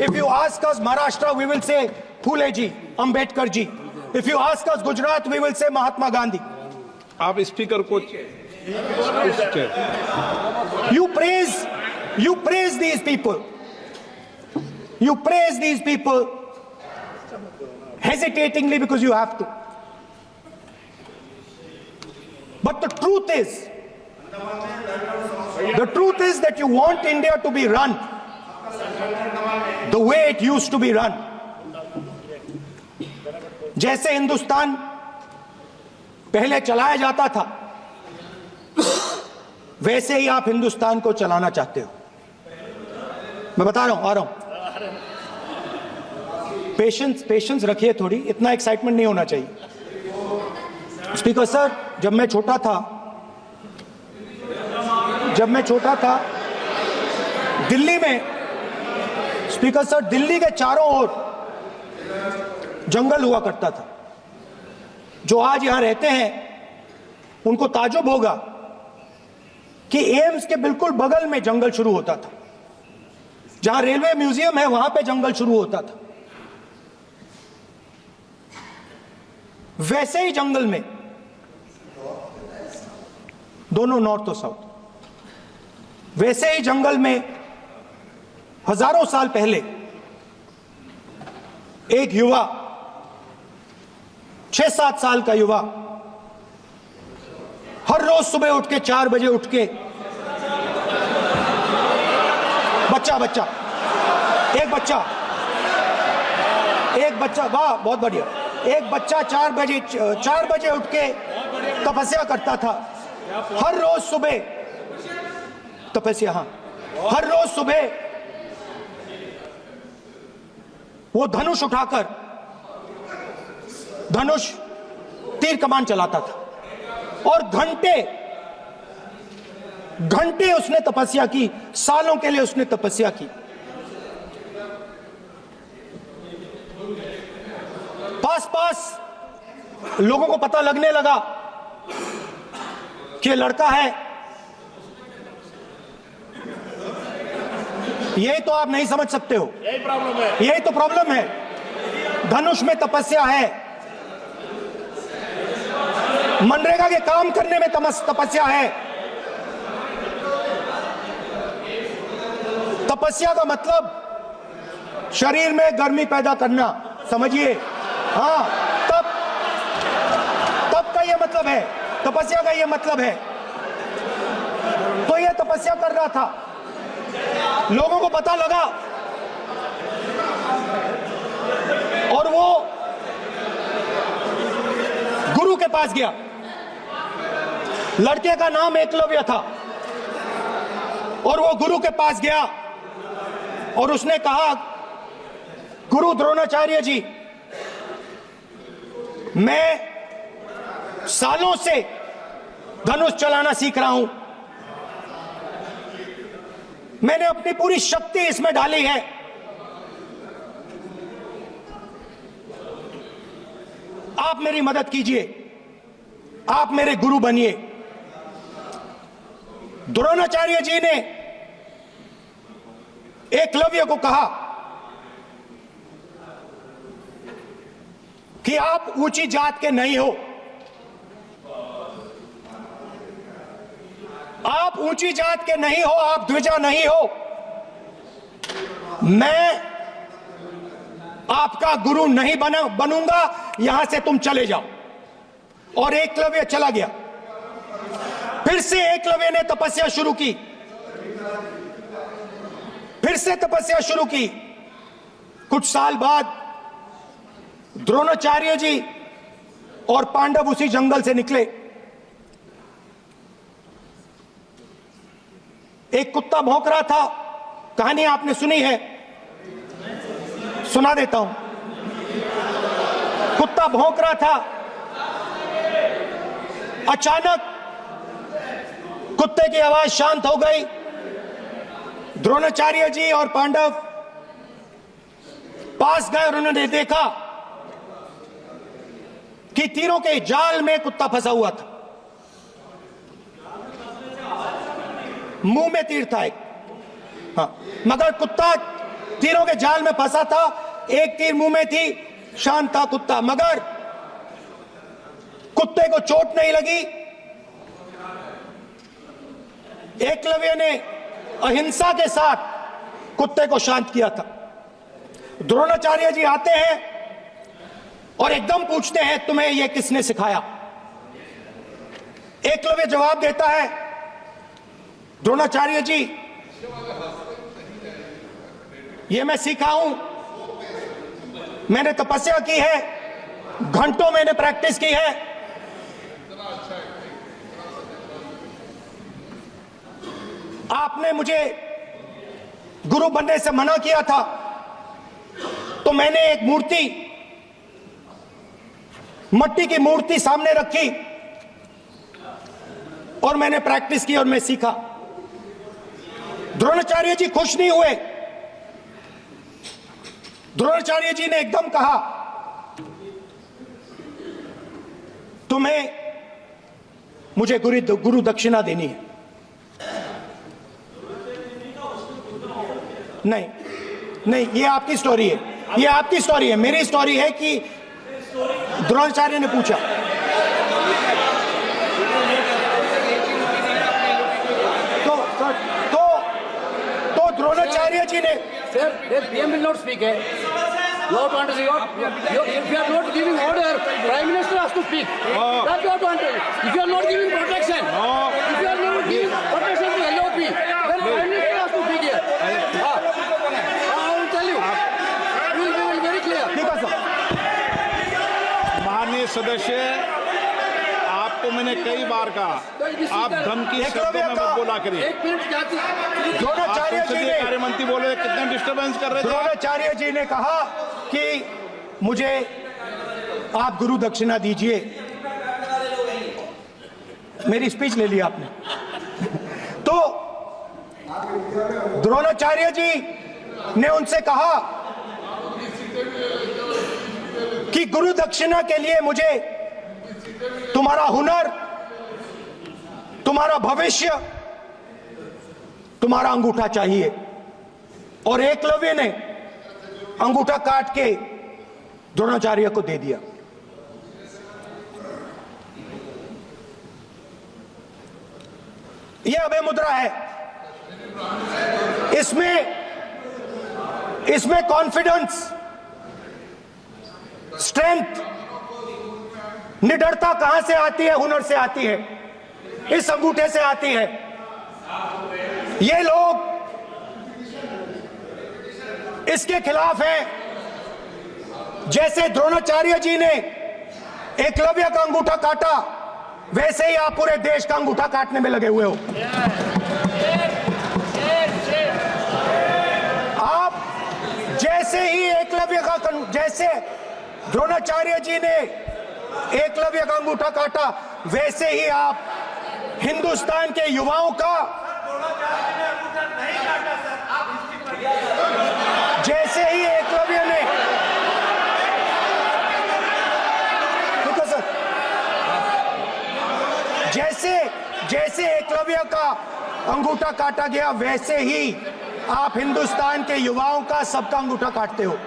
If you ask us Maharashtra, we will say Phule ji, Ambedkar ji. If you ask us Gujarat, we will say Mahatma Gandhi. आप speaker को You praise these people. You praise these people hesitatingly because you have to. But the truth is that you want India to be run the way it used to be run. जैसे हिंदुस्तान पहले चलाया जाता था, वैसे ही आप हिंदुस्तान को चलाना चाहते हो। मैं बता रहा हूं, आ रहा हूं। पेशेंस रखिए थोड़ी, इतना एक्साइटमेंट नहीं होना चाहिए। स्पीकर सर, जब मैं छोटा था दिल्ली में, स्पीकर सर, दिल्ली के चारों ओर जंगल हुआ करता था। जो आज यहां रहते हैं उनको ताजुब होगा कि एम्स के बिल्कुल बगल में जंगल शुरू होता था। जहां रेलवे म्यूजियम है वहां पे जंगल शुरू होता था। वैसे ही जंगल में, दोनों नॉर्थ और साउथ, वैसे ही जंगल में हजारों साल पहले एक युवा, 6-7 साल का युवा, हर रोज सुबह उठ के 4 बजे उठ के, एक बच्चा, वाह बहुत बढ़िया, एक बच्चा 4 बजे उठ के तपस्या करता था। हर रोज सुबह तपस्या, हाँ, हर रोज सुबह वो धनुष उठाकर तीर कमान चलाता था और घंटे उसने तपस्या की, सालों के लिए उसने तपस्या की। पास लोगों को पता लगने लगा कि लड़का है। यही तो आप नहीं समझ सकते हो, यही तो प्रॉब्लम है। धनुष में तपस्या है, मनरेगा के काम करने में तपस्या है। तपस्या का मतलब शरीर में गर्मी पैदा करना, समझिए। हाँ, तब का ये मतलब है, तपस्या का ये मतलब है। तो ये तपस्या कर रहा था, लोगों को पता लगा और वो गुरु के पास गया। लड़के का नाम एकलव्य था और वो गुरु के पास गया और उसने कहा, गुरु द्रोणाचार्य जी, मैं सालों से धनुष चलाना सीख रहा हूं, मैंने अपनी पूरी शक्ति इसमें डाली है, आप मेरी मदद कीजिए, आप मेरे गुरु बनिए। द्रोणाचार्य जी ने एकलव्य को कहा कि आप ऊंची जात के नहीं हो, आप ऊंची जात के नहीं हो, आप द्विजा नहीं हो, मैं आपका गुरु नहीं बनूंगा, यहां से तुम चले जाओ। और एकलव्य चला गया। फिर से एकलव्य ने तपस्या शुरू की, फिर से तपस्या शुरू की। कुछ साल बाद द्रोणाचार्य जी और पांडव उसी जंगल से निकले। एक कुत्ता भौंक रहा था, कहानी आपने सुनी है, सुना देता हूं। कुत्ता भौंक रहा था, अचानक कुत्ते की आवाज शांत हो गई। द्रोणाचार्य जी और पांडव पास गए और उन्होंने देखा कि तीरों के जाल में कुत्ता फंसा हुआ था। मुंह में तीर था एक, हाँ, मगर कुत्ता तीरों के जाल में फंसा था, एक तीर मुंह में थी, शांत था कुत्ता, मगर कुत्ते को चोट नहीं लगी। एकलव्य ने अहिंसा के साथ कुत्ते को शांत किया था। द्रोणाचार्य जी आते हैं और एकदम पूछते हैं, तुम्हें यह किसने सिखाया? एकलव्य जवाब देता है, द्रोणाचार्य जी, ये मैं सीखा हूं, मैंने तपस्या की है, घंटों मैंने प्रैक्टिस की है। आपने मुझे गुरु बनने से मना किया था, तो मैंने एक मूर्ति, मट्टी की मूर्ति सामने रखी और मैंने प्रैक्टिस की और मैं सीखा। द्रोणाचार्य जी खुश नहीं हुए। द्रोणाचार्य जी ने एकदम कहा, तुम्हें मुझे गुरु दक्षिणा देनी है। नहीं नहीं, ये आपकी स्टोरी है, ये आपकी स्टोरी है। मेरी स्टोरी है कि द्रोणाचार्य ने पूछा। तो द्रोणाचार्य जी ने, Sir, PM will not speak. You have to understand. If you are not giving order, Prime Minister has to speak. That you have to understand. If you are not giving protection, if you are not giving protection to LOP, then Prime Minister has to speak here. I will tell you. We will be very clear. ठीक है sir. माननीय सदस्य, आपको मैंने कई बार कहा, आप धमकी शब्दों में मत बोला करिए। एक मिनट जाती। द्रोणाचार्य जी संसदीय ने, कार्य मंत्री बोले, कितने डिस्टर्बेंस कर रहे थे। द्रोणाचार्य जी ने कहा कि मुझे आप गुरु दक्षिणा दीजिए। मेरी स्पीच ले ली आपने। तो द्रोणाचार्य जी ने उनसे कहा कि गुरु दक्षिणा के लिए मुझे तुम्हारा हुनर, तुम्हारा भविष्य, तुम्हारा अंगूठा चाहिए। और एकलव्य ने अंगूठा काट के द्रोणाचार्य को दे दिया। यह अभय मुद्रा है। इसमें कॉन्फिडेंस, स्ट्रेंथ, निडरता कहां से आती है? हुनर से आती है, इस अंगूठे से आती है। ये लोग इसके खिलाफ हैं। जैसे द्रोणाचार्य जी ने एकलव्य का अंगूठा काटा, वैसे ही आप पूरे देश का अंगूठा काटने में लगे हुए हो। आप जैसे ही एकलव्य का, जैसे द्रोणाचार्य जी ने एकलव्य का अंगूठा काटा, वैसे ही आप हिंदुस्तान के युवाओं का, जैसे ही एकलव्य ने, देखो सर, जैसे एकलव्य का अंगूठा काटा गया, वैसे ही आप हिंदुस्तान के युवाओं का, सबका अंगूठा काटते हो।